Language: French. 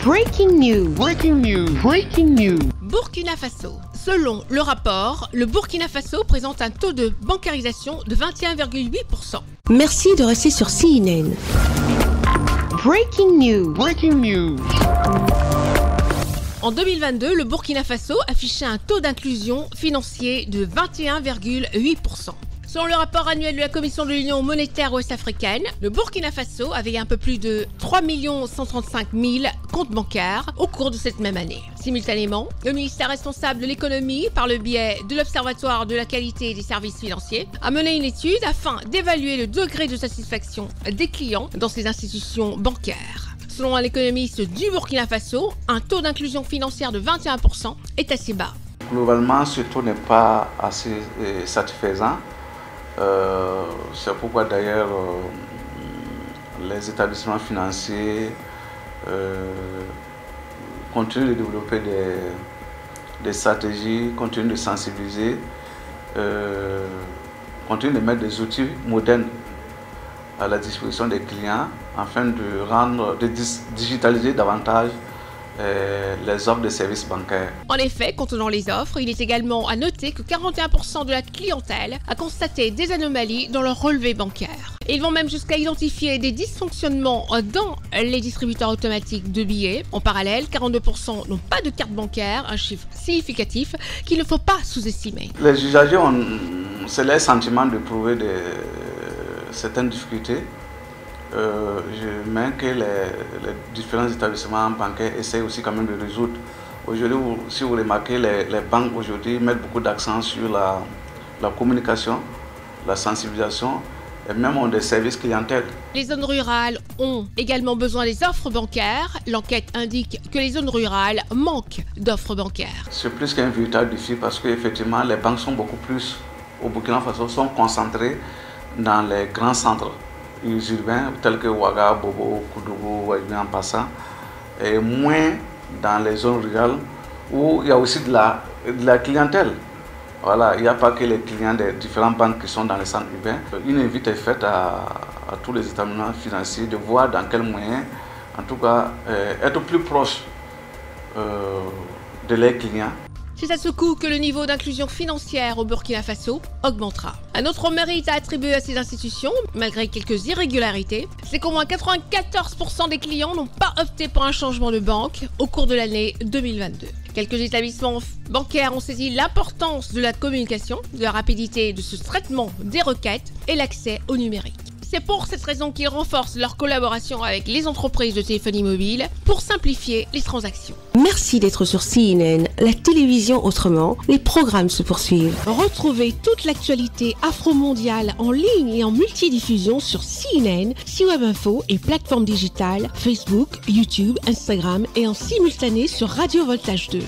Breaking news. Breaking news. Breaking news. Burkina Faso. Selon le rapport, le Burkina Faso présente un taux de bancarisation de 21,8%. Merci de rester sur CNN. Breaking news. Breaking news. En 2022, le Burkina Faso affichait un taux d'inclusion financier de 21,8%. Selon le rapport annuel de la Commission de l'Union monétaire ouest-africaine, le Burkina Faso avait un peu plus de 3 135 000 comptes bancaires au cours de cette même année. Simultanément, le ministère responsable de l'économie, par le biais de l'Observatoire de la qualité des services financiers, a mené une étude afin d'évaluer le degré de satisfaction des clients dans ces institutions bancaires. Selon un économiste du Burkina Faso, un taux d'inclusion financière de 21% est assez bas. Globalement, ce taux n'est pas assez satisfaisant. C'est pourquoi d'ailleurs les établissements financiers continuent de développer des stratégies, continuent de sensibiliser, continuent de mettre des outils modernes à la disposition des clients afin de digitaliser davantage les offres de services bancaires. En effet, contenant les offres, il est également à noter que 41% de la clientèle a constaté des anomalies dans leur relevé bancaire. Ils vont même jusqu'à identifier des dysfonctionnements dans les distributeurs automatiques de billets. En parallèle, 42% n'ont pas de carte bancaire, un chiffre significatif qu'il ne faut pas sous-estimer. Les usagers c'est leur sentiment de prouver certaines difficultés. Mais que les différents établissements bancaires essaient aussi quand même de résoudre. Aujourd'hui, si vous remarquez, les banques aujourd'hui mettent beaucoup d'accent sur la communication, la sensibilisation et même ont des services clientèle. Les zones rurales ont également besoin des offres bancaires. L'enquête indique que les zones rurales manquent d'offres bancaires. C'est plus qu'un véritable défi parce qu'effectivement, les banques sont beaucoup plus, au Burkina Faso, sont concentrées dans les grands centres urbains tels que Ouaga, Bobo, Koudougou, en passant, et moins dans les zones rurales où il y a aussi de la clientèle. Voilà, il n'y a pas que les clients des différentes banques qui sont dans les centres urbains. Une invite est faite à tous les établissements financiers de voir dans quels moyens, en tout cas, être plus proche de leurs clients. C'est à ce coup que le niveau d'inclusion financière au Burkina Faso augmentera. Un autre mérite à attribuer à ces institutions, malgré quelques irrégularités, c'est qu'au moins 94% des clients n'ont pas opté pour un changement de banque au cours de l'année 2022. Quelques établissements bancaires ont saisi l'importance de la communication, de la rapidité de ce traitement des requêtes et l'accès au numérique. C'est pour cette raison qu'ils renforcent leur collaboration avec les entreprises de téléphonie mobile pour simplifier les transactions. Merci d'être sur CNN, la télévision autrement. Les programmes se poursuivent. Retrouvez toute l'actualité afro-mondiale en ligne et en multidiffusion sur CNN, C-Web Info et plateformes digitales, Facebook, YouTube, Instagram et en simultané sur Radio Voltage 2.